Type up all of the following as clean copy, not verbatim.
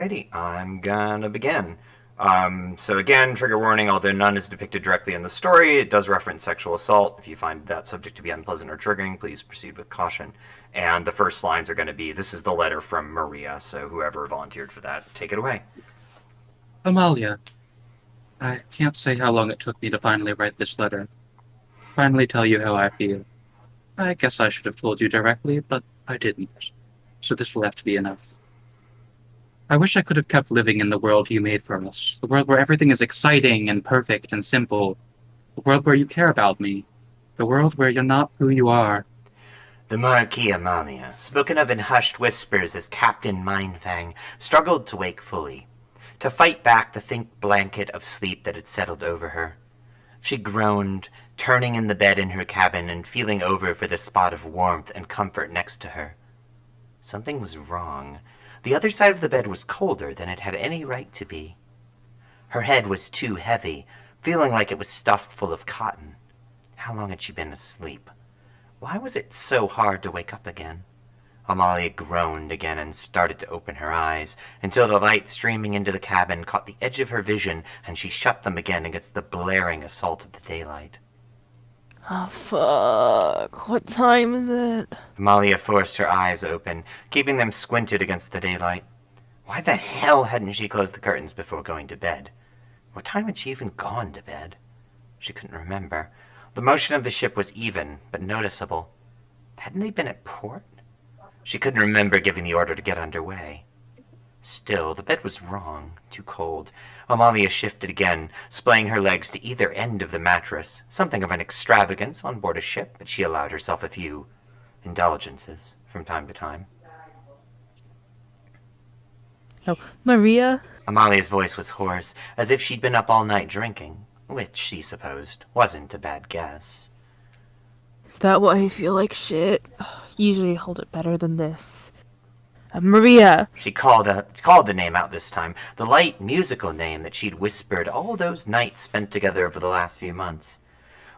Alrighty, I'm gonna begin. So again, trigger warning, although none is depicted directly in the story, it does reference sexual assault. If you find that subject to be unpleasant or triggering, please proceed with caution. And the first lines are going to be, this is the letter from Maria, so whoever volunteered for that, take it away. Amalia, I can't say how long it took me to finally write this letter. Finally tell you how I feel. I guess I should have told you directly, but I didn't. So this will have to be enough. I wish I could have kept living in the world you made for us. The world where everything is exciting and perfect and simple. The world where you care about me. The world where you're not who you are. The Marquise Amalia, spoken of in hushed whispers as Captain Mindfang, struggled to wake fully, to fight back the thick blanket of sleep that had settled over her. She groaned, turning in the bed in her cabin and feeling over for the spot of warmth and comfort next to her. Something was wrong. The other side of the bed was colder than it had any right to be. Her head was too heavy, feeling like it was stuffed full of cotton. How long had she been asleep? Why was it so hard to wake up again? Amalia groaned again and started to open her eyes, until the light streaming into the cabin caught the edge of her vision, and she shut them again against the blaring assault of the daylight. Oh, fuck. What time is it? Amalia forced her eyes open, keeping them squinted against the daylight. Why the hell hadn't she closed the curtains before going to bed? What time had she even gone to bed? She couldn't remember. The motion of the ship was even, but noticeable. Hadn't they been at port? She couldn't remember giving the order to get under way. Still, the bed was wrong, too cold. Amalia shifted again, splaying her legs to either end of the mattress, something of an extravagance on board a ship, but she allowed herself a few indulgences from time to time. Oh, Maria? Amalia's voice was hoarse, as if she'd been up all night drinking, which, she supposed, wasn't a bad guess. Is that why I feel like shit? Usually I hold it better than this. Maria! She called the name out this time, the light, musical name that she'd whispered all those nights spent together over the last few months.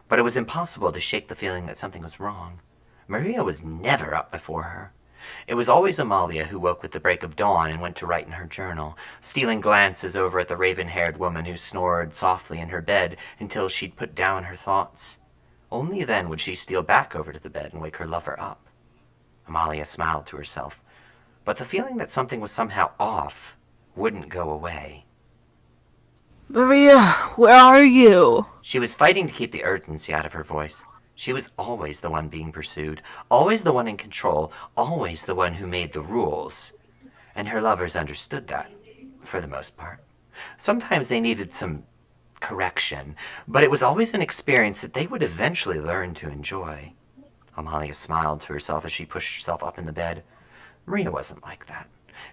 But it was impossible to shake the feeling that something was wrong. Maria was never up before her. It was always Amalia who woke with the break of dawn and went to write in her journal, stealing glances over at the raven-haired woman who snored softly in her bed until she'd put down her thoughts. Only then would she steal back over to the bed and wake her lover up. Amalia smiled to herself, but the feeling that something was somehow off wouldn't go away. Maria, where are you? She was fighting to keep the urgency out of her voice. She was always the one being pursued, always the one in control, always the one who made the rules. And her lovers understood that, for the most part. Sometimes they needed some correction, but it was always an experience that they would eventually learn to enjoy. Amalia smiled to herself as she pushed herself up in the bed. Maria wasn't like that.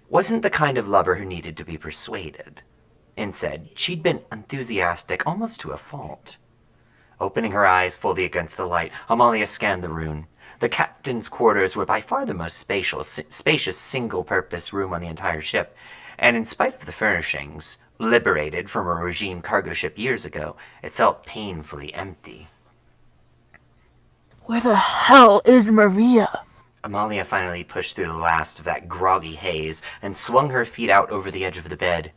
Wasn't the kind of lover who needed to be persuaded. Instead, she'd been enthusiastic almost to a fault. Opening her eyes fully against the light, Amalia scanned the room. The captain's quarters were by far the most spacious single-purpose room on the entire ship, and in spite of the furnishings, liberated from a regime cargo ship years ago, it felt painfully empty. Where the hell is Maria? Amalia finally pushed through the last of that groggy haze and swung her feet out over the edge of the bed.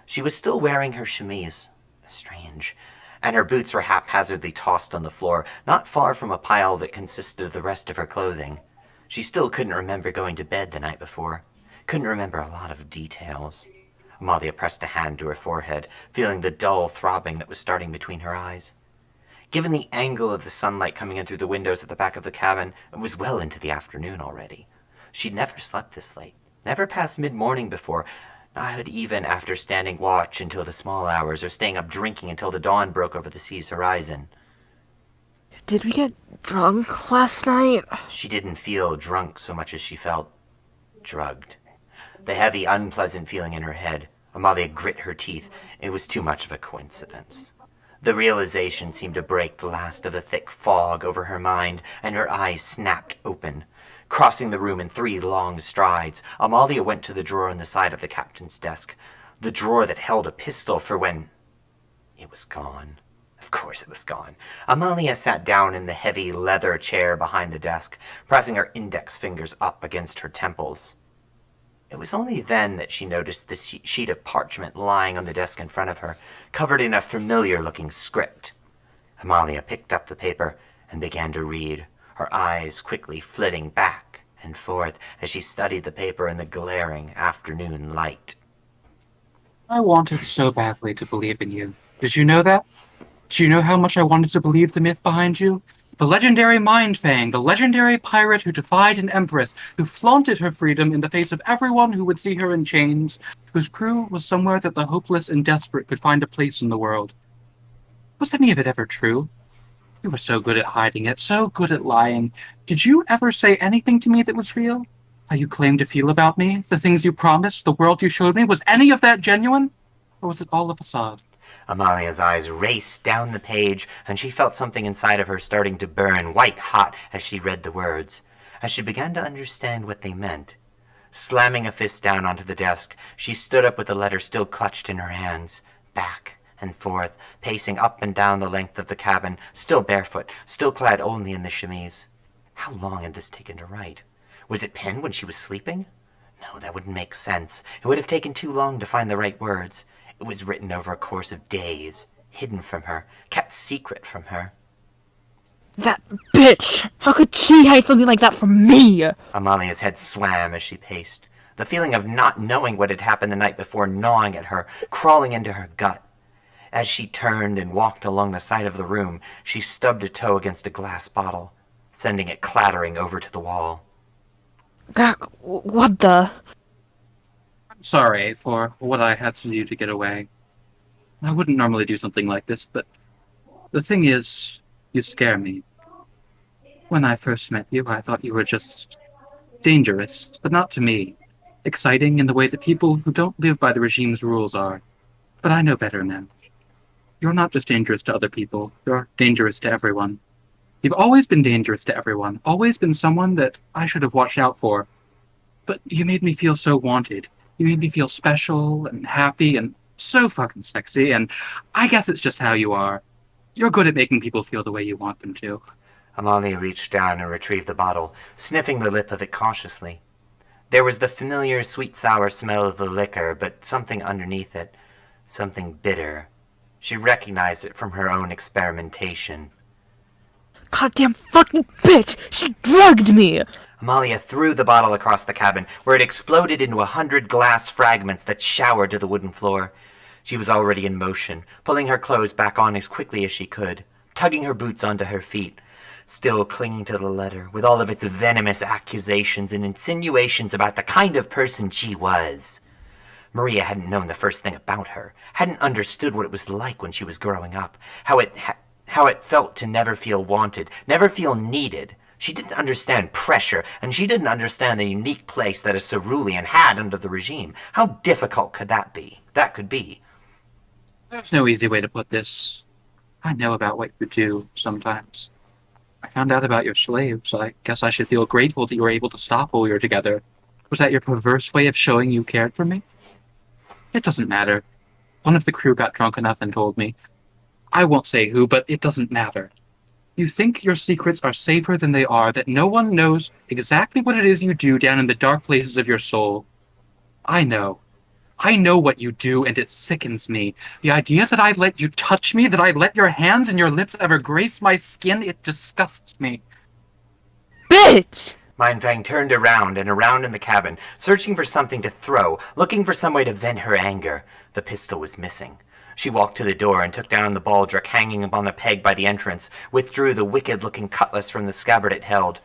She was still wearing her chemise. Strange. And her boots were haphazardly tossed on the floor, not far from a pile that consisted of the rest of her clothing. She still couldn't remember going to bed the night before. Couldn't remember a lot of details. Amalia pressed a hand to her forehead, feeling the dull throbbing that was starting between her eyes. Given the angle of the sunlight coming in through the windows at the back of the cabin, it was well into the afternoon already. She'd never slept this late, never past mid-morning before, not even after standing watch until the small hours or staying up drinking until the dawn broke over the sea's horizon. Did we get drunk last night? She didn't feel drunk so much as she felt drugged. The heavy, unpleasant feeling in her head, Amalia grit her teeth. It was too much of a coincidence. The realization seemed to break the last of the thick fog over her mind, and her eyes snapped open. Crossing the room in 3 long strides, Amalia went to the drawer in the side of the captain's desk, the drawer that held a pistol for when... It was gone. Of course it was gone. Amalia sat down in the heavy leather chair behind the desk, pressing her index fingers up against her temples. It was only then that she noticed the sheet of parchment lying on the desk in front of her, covered in a familiar-looking script. Amalia picked up the paper and began to read, her eyes quickly flitting back and forth as she studied the paper in the glaring afternoon light. I wanted so badly to believe in you. Did you know that? Do you know how much I wanted to believe the myth behind you? The legendary Mindfang, the legendary pirate who defied an empress, who flaunted her freedom in the face of everyone who would see her in chains, whose crew was somewhere that the hopeless and desperate could find a place in the world. Was any of it ever true? You were so good at hiding it, so good at lying. Did you ever say anything to me that was real? How you claimed to feel about me, the things you promised, the world you showed me, was any of that genuine? Or was it all a facade? Amalia's eyes raced down the page, and she felt something inside of her starting to burn white hot as she read the words, as she began to understand what they meant. Slamming a fist down onto the desk, she stood up with the letter still clutched in her hands, back and forth, pacing up and down the length of the cabin, still barefoot, still clad only in the chemise. How long had this taken to write? Was it penned when she was sleeping? No, that wouldn't make sense. It would have taken too long to find the right words. It was written over a course of days, hidden from her, kept secret from her. That bitch! How could she hide something like that from me? Amalia's head swam as she paced, the feeling of not knowing what had happened the night before gnawing at her, crawling into her gut. As she turned and walked along the side of the room, she stubbed a toe against a glass bottle, sending it clattering over to the wall. Gak, what the? I'm sorry for what I had to do to get away. I wouldn't normally do something like this, but the thing is, you scare me. When I first met you, I thought you were just dangerous, but not to me. Exciting in the way that people who don't live by the regime's rules are. But I know better now. You're not just dangerous to other people, you're dangerous to everyone. You've always been dangerous to everyone, always been someone that I should have watched out for. But you made me feel so wanted. You made me feel special and happy and so fucking sexy, and I guess it's just how you are. You're good at making people feel the way you want them to. Amalia reached down and retrieved the bottle, sniffing the lip of it cautiously. There was the familiar sweet-sour smell of the liquor, but something underneath it, something bitter. She recognized it from her own experimentation. Goddamn fucking bitch! She drugged me! Amalia threw the bottle across the cabin, where it exploded into 100 glass fragments that showered to the wooden floor. She was already in motion, pulling her clothes back on as quickly as she could, tugging her boots onto her feet, still clinging to the letter, with all of its venomous accusations and insinuations about the kind of person she was. Maria hadn't known the first thing about her, hadn't understood what it was like when she was growing up, how it felt to never feel wanted, never feel needed. She didn't understand pressure, and she didn't understand the unique place that a cerulean had under the regime. How difficult could that be? That could be. There's no easy way to put this. I know about what you do sometimes. I found out about your slaves. I guess I should feel grateful that you were able to stop while we were together. Was that your perverse way of showing you cared for me? It doesn't matter. One of the crew got drunk enough and told me. I won't say who, but it doesn't matter. You think your secrets are safer than they are, that no one knows exactly what it is you do down in the dark places of your soul. I know. I know what you do, and it sickens me. The idea that I let you touch me, that I let your hands and your lips ever grace my skin, it disgusts me. Bitch! Mindfang turned around and around in the cabin, searching for something to throw, looking for some way to vent her anger. The pistol was missing. She walked to the door and took down the baldric hanging upon a peg by the entrance, withdrew the wicked-looking cutlass from the scabbard it held.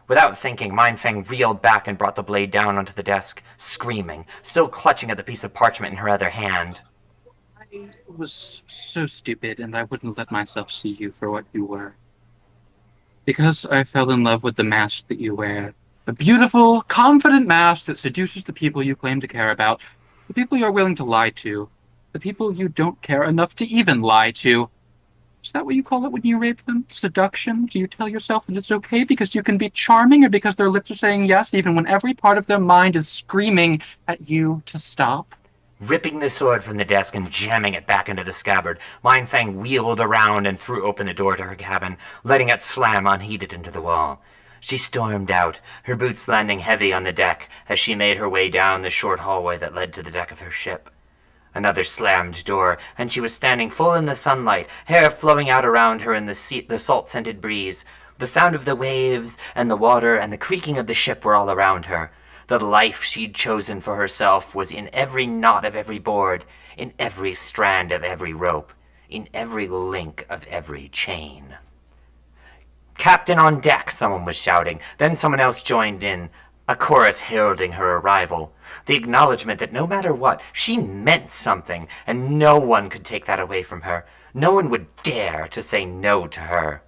Without thinking, Mindfang reeled back and brought the blade down onto the desk, screaming, still clutching at the piece of parchment in her other hand. I was so stupid, and I wouldn't let myself see you for what you were. Because I fell in love with the mask that you wear. A beautiful, confident mask that seduces the people you claim to care about, the people you're willing to lie to, the people you don't care enough to even lie to. Is that what you call it when you rape them? Seduction? Do you tell yourself that it's okay because you can be charming, or because their lips are saying yes even when every part of their mind is screaming at you to stop? Ripping the sword from the desk and jamming it back into the scabbard, Mindfang wheeled around and threw open the door to her cabin, letting it slam unheeded into the wall. She stormed out, her boots landing heavy on the deck as she made her way down the short hallway that led to the deck of her ship. Another slammed door, and she was standing full in the sunlight, hair flowing out around her in the salt-scented breeze. The sound of the waves and the water and the creaking of the ship were all around her. The life she'd chosen for herself was in every knot of every board, in every strand of every rope, in every link of every chain. "Captain on deck," someone was shouting. Then someone else joined in, a chorus heralding her arrival. The acknowledgement that no matter what, she meant something, and no one could take that away from her. No one would dare to say no to her.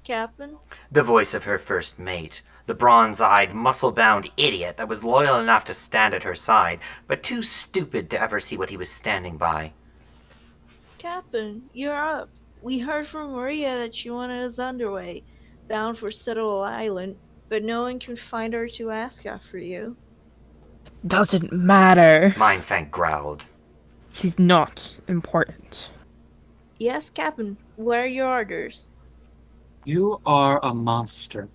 Captain? The voice of her first mate, the bronze-eyed, muscle-bound idiot that was loyal enough to stand at her side, but too stupid to ever see what he was standing by. Captain, you're up. We heard from Maria that she wanted us underway, bound for Settle Island, but no one can find her to ask after you. Doesn't matter. Mindfang growled. She's not important. Yes, Captain. What are your orders? You are a monster.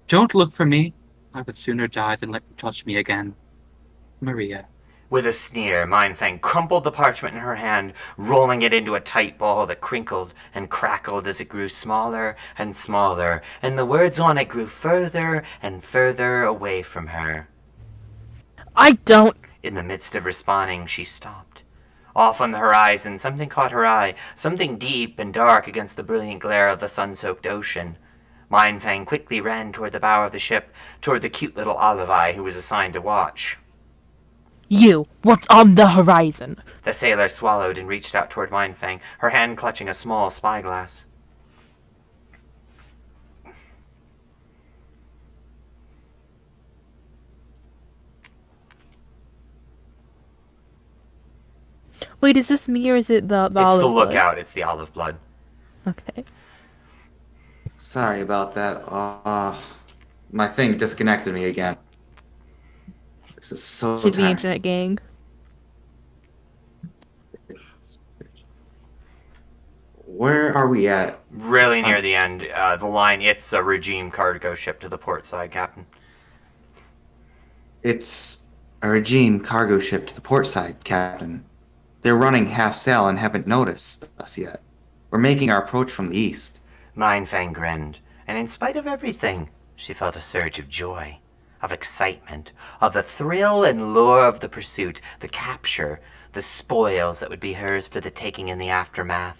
Don't look for me. I would sooner die than let you touch me again. Maria. With a sneer, Mindfang crumpled the parchment in her hand, rolling it into a tight ball that crinkled and crackled as it grew smaller and smaller, and the words on it grew further and further away from her. I don't... In the midst of responding, she stopped. Off on the horizon, something caught her eye, something deep and dark against the brilliant glare of the sun-soaked ocean. Mindfang quickly ran toward the bow of the ship, toward the cute little olive eye who was assigned to watch. You, what's on the horizon? The sailor swallowed and reached out toward Mindfang, her hand clutching a small spyglass. Wait, is this me or is it the It's olive the blood? lookout, it's the olive blood. Okay. Sorry about that. My thing disconnected me again. This is so Should be tiring. internet gang. Where are we at? Really near the end, the line, "It's a regime cargo ship to the port side, Captain." It's a regime cargo ship to the port side, Captain. They're running half sail and haven't noticed us yet. We're making our approach from the east. Mindfang grinned, and in spite of everything, she felt a surge of joy, of excitement, of the thrill and lure of the pursuit, the capture, the spoils that would be hers for the taking in the aftermath.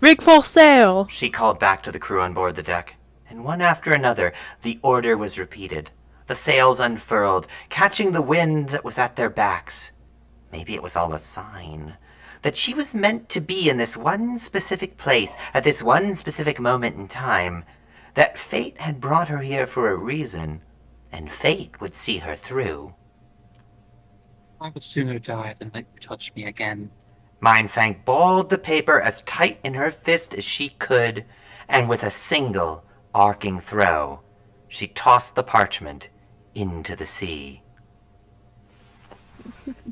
Rig full sail! She called back to the crew on board the deck, and one after another, the order was repeated. The sails unfurled, catching the wind that was at their backs. Maybe it was all a sign that she was meant to be in this one specific place at this one specific moment in time, that fate had brought her here for a reason, and fate would see her through. I would sooner die than let you touch me again. Mindfang balled the paper as tight in her fist as she could, and with a single arcing throw, she tossed the parchment into the sea.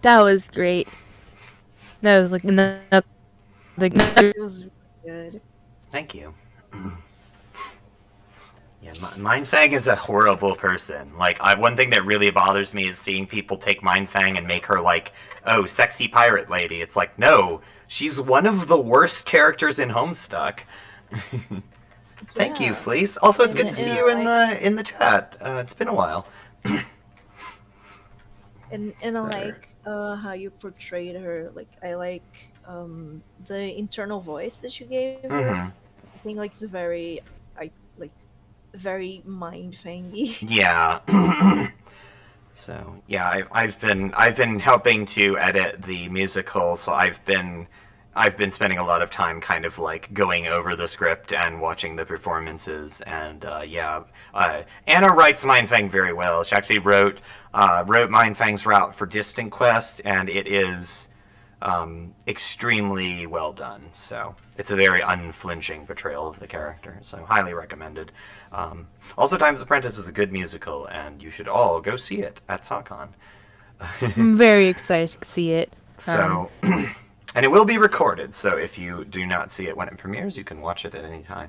That was great. That was like another... It was really good. Thank you. Yeah, Mindfang is a horrible person. Like, one thing that really bothers me is seeing people take Mindfang and make her like, oh, sexy pirate lady. It's like, no, she's one of the worst characters in Homestuck. Thank you, Yeah. Fleece. Also, it's good to And- see and you I in the chat. It's been a while. And I like how you portrayed her. Like I like the internal voice that you gave her. Mhm. I think like it's very very mind fangy. Yeah. So yeah, I've been helping to edit the musical, so I've been spending a lot of time kind of like going over the script and watching the performances, and Anna writes Mindfang very well. She actually wrote Mindfang's route for Distant Quest, and it is extremely well done. So it's a very unflinching portrayal of the character, so highly recommended. Also, Time's Apprentice is a good musical, and you should all go see it at SawCon. I'm very excited to see it. So, and it will be recorded, so if you do not see it when it premieres, you can watch it at any time.